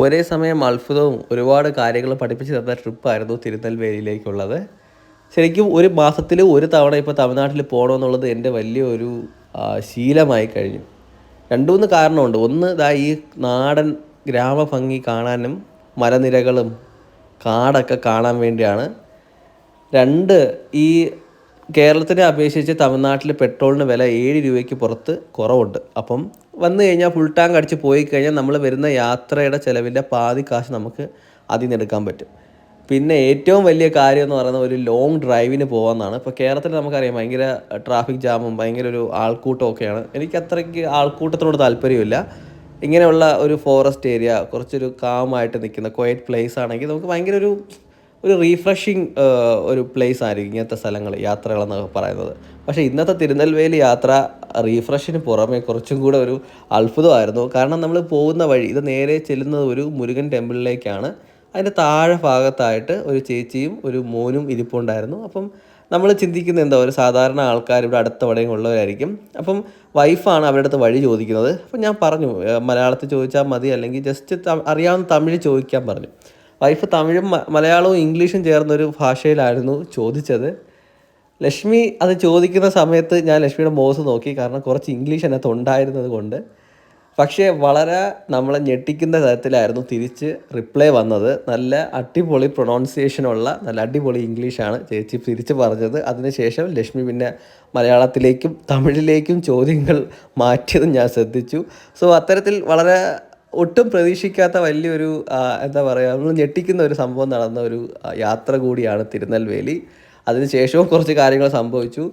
ഒരേ സമയം അത്ഭുതവും ഒരുപാട് കാര്യങ്ങൾ പഠിപ്പിച്ച് തന്ന ട്രിപ്പായിരുന്നു തിരുനെൽവേലിയിലേക്കുള്ളത്. ശരിക്കും ഒരു മാസത്തിൽ ഒരു തവണ ഇപ്പോൾ തമിഴ്നാട്ടിൽ പോകണമെന്നുള്ളത് എൻ്റെ വലിയൊരു ശീലമായി കഴിഞ്ഞു. 2, 3 കാരണമുണ്ട്. ഒന്ന് ഈ നാടൻ ഗ്രാമഭംഗി കാണാനും മലനിരകളും കാടൊക്കെ കാണാൻ വേണ്ടിയാണ്. 2, ഈ കേരളത്തിനെ അപേക്ഷിച്ച് തമിഴ്നാട്ടിൽ പെട്രോളിന് വില 7 രൂപയ്ക്ക് പുറത്ത് കുറവുണ്ട്. അപ്പം വന്നു കഴിഞ്ഞാൽ ഫുൾ ടാങ്ക് അടിച്ച് പോയി കഴിഞ്ഞാൽ നമ്മൾ വരുന്ന യാത്രയുടെ ചിലവിൻ്റെ പാതി കാശ് നമുക്ക് അതിൽ നിന്ന് എടുക്കാൻ പറ്റും. പിന്നെ ഏറ്റവും വലിയ കാര്യം എന്ന് പറയുന്നത് ഒരു ലോങ് ഡ്രൈവിന് പോകാമെന്നാണ്. ഇപ്പോൾ കേരളത്തിൽ നമുക്കറിയാം ഭയങ്കര ട്രാഫിക് ജാമും ഭയങ്കര ഒരു ആൾക്കൂട്ടമൊക്കെയാണ്. എനിക്ക് അത്രയ്ക്ക് ആൾക്കൂട്ടത്തിനോട് താല്പര്യമില്ല. ഇങ്ങനെയുള്ള ഒരു ഫോറസ്റ്റ് ഏരിയ, കുറച്ചൊരു കാമായിട്ട് നിൽക്കുന്ന ക്വയറ്റ് പ്ലേസ് ആണെങ്കിൽ നമുക്ക് ഭയങ്കര ഒരു റീഫ്രഷിങ് ഒരു പ്ലേസ് ആയിരിക്കും ഇങ്ങനത്തെ സ്ഥലങ്ങൾ, യാത്രകളെന്നൊക്കെ പറയുന്നത്. പക്ഷേ ഇന്നത്തെ തിരുനെൽവേലി യാത്ര റീഫ്രഷിന് പുറമെ കുറച്ചും കൂടെ ഒരു അത്ഭുതമായിരുന്നു. കാരണം നമ്മൾ പോകുന്ന വഴി ഇത് നേരെ ചെല്ലുന്നത് ഒരു മുരുകൻ ടെമ്പിളിലേക്കാണ്. അതിൻ്റെ താഴെ ഭാഗത്തായിട്ട് ഒരു ചേച്ചിയും ഒരു മോനും ഇരിപ്പുണ്ടായിരുന്നു. അപ്പം നമ്മൾ ചിന്തിക്കുന്നത് എന്താ, ഒരു സാധാരണ ആൾക്കാർ ഇവിടെ അടുത്ത എവിടെയും ഉള്ളവരായിരിക്കും. അപ്പം വൈഫാണ് അവരുടെ അടുത്ത് വഴി ചോദിക്കുന്നത്. അപ്പം ഞാൻ പറഞ്ഞു മലയാളത്തിൽ ചോദിച്ചാൽ മതി, അല്ലെങ്കിൽ ജസ്റ്റ് അറിയാവുന്ന തമിഴ് ചോദിക്കാൻ പറഞ്ഞു. വൈഫ് തമിഴും മലയാളവും ഇംഗ്ലീഷും ചേർന്നൊരു ഭാഷയിലായിരുന്നു ചോദിച്ചത്. ലക്ഷ്മി അത് ചോദിക്കുന്ന സമയത്ത് ഞാൻ ലക്ഷ്മിയുടെ മുഖത്ത് നോക്കി, കാരണം കുറച്ച് ഇംഗ്ലീഷ് അതിനകത്ത് ഉണ്ടായിരുന്നത് കൊണ്ട്. പക്ഷേ വളരെ നമ്മളെ ഞെട്ടിക്കുന്ന തരത്തിലായിരുന്നു തിരിച്ച് റിപ്ലൈ വന്നത്. നല്ല അടിപൊളി പ്രൊണൗൺസിയേഷനുള്ള നല്ല അടിപൊളി ഇംഗ്ലീഷാണ് ചേച്ചി തിരിച്ച് പറഞ്ഞത്. അതിനുശേഷം ലക്ഷ്മി പിന്നെ മലയാളത്തിലേക്കും തമിഴിലേക്കും ചോദ്യങ്ങൾ മാറ്റിയതും ഞാൻ ശ്രദ്ധിച്ചു. സോ അത്തരത്തിൽ വളരെ ഒട്ടും പ്രതീക്ഷിക്കാത്ത വലിയൊരു എന്താ പറയുക, നമ്മൾ ഞെട്ടിക്കുന്ന ഒരു സംഭവം നടന്ന ഒരു യാത്ര കൂടിയാണ് തിരുനെൽവേലി. അതിനുശേഷവും കുറച്ച് കാര്യങ്ങൾ സംഭവിച്ചു.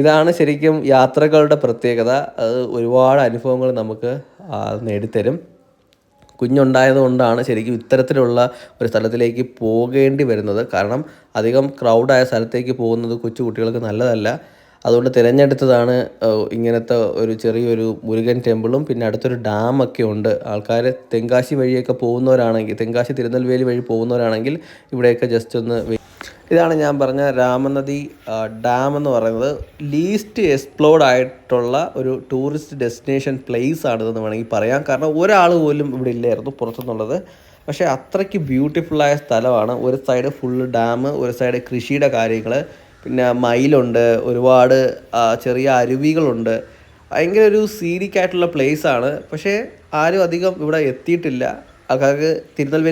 ഇതാണ് ശരിക്കും യാത്രകളുടെ പ്രത്യേകത. അത് ഒരുപാട് അനുഭവങ്ങൾ നമുക്ക് നേടിത്തരും. കുഞ്ഞുണ്ടായതുകൊണ്ടാണ് ശരിക്കും ഇത്തരത്തിലുള്ള ഒരു സ്ഥലത്തിലേക്ക് പോകേണ്ടി വരുന്നത്. കാരണം അധികം ക്രൗഡായ സ്ഥലത്തേക്ക് പോകുന്നത് കൊച്ചു കുട്ടികൾക്ക് നല്ലതല്ല. അതുകൊണ്ട് തിരഞ്ഞെടുത്തതാണ് ഇങ്ങനത്തെ ഒരു ചെറിയൊരു മുരുകൻ ടെമ്പിളും പിന്നെ അടുത്തൊരു ഡാമൊക്കെ ഉണ്ട്. ആൾക്കാർ തെങ്കാശി വഴിയൊക്കെ പോകുന്നവരാണെങ്കിൽ, തെങ്കാശി തിരുനെൽവേലി വഴി പോകുന്നവരാണെങ്കിൽ ഇവിടെയൊക്കെ ജസ്റ്റ് ഒന്ന്. ഇതാണ് ഞാൻ പറഞ്ഞ രാമനദി ഡാം എന്ന് പറയുന്നത്. ലീസ്റ്റ് എക്സ്പ്ലോർഡ് ആയിട്ടുള്ള ഒരു ടൂറിസ്റ്റ് ഡെസ്റ്റിനേഷൻ പ്ലേസ് ആണിതെന്ന് വേണമെങ്കിൽ പറയാം. കാരണം ഒരാൾ പോലും ഇവിടെ ഇല്ലായിരുന്നു പുറത്തുനിന്നുള്ളത്. പക്ഷേ അത്രയ്ക്ക് ബ്യൂട്ടിഫുള്ളായ സ്ഥലമാണ്. ഒരു സൈഡ് ഫുള്ള് ഡാം, ഒരു സൈഡ് കൃഷിയുടെ കാര്യങ്ങൾ, പിന്നെ മയിലുണ്ട്, ഒരുപാട് ചെറിയ അരുവികളുണ്ട്. ഭയങ്കര ഒരു സീനിക് ആയിട്ടുള്ള പ്ലേസാണ്. പക്ഷേ ആരും അധികം ഇവിടെ എത്തിയിട്ടില്ല. ആൾക്കാർക്ക് തിരുനെൽവേലി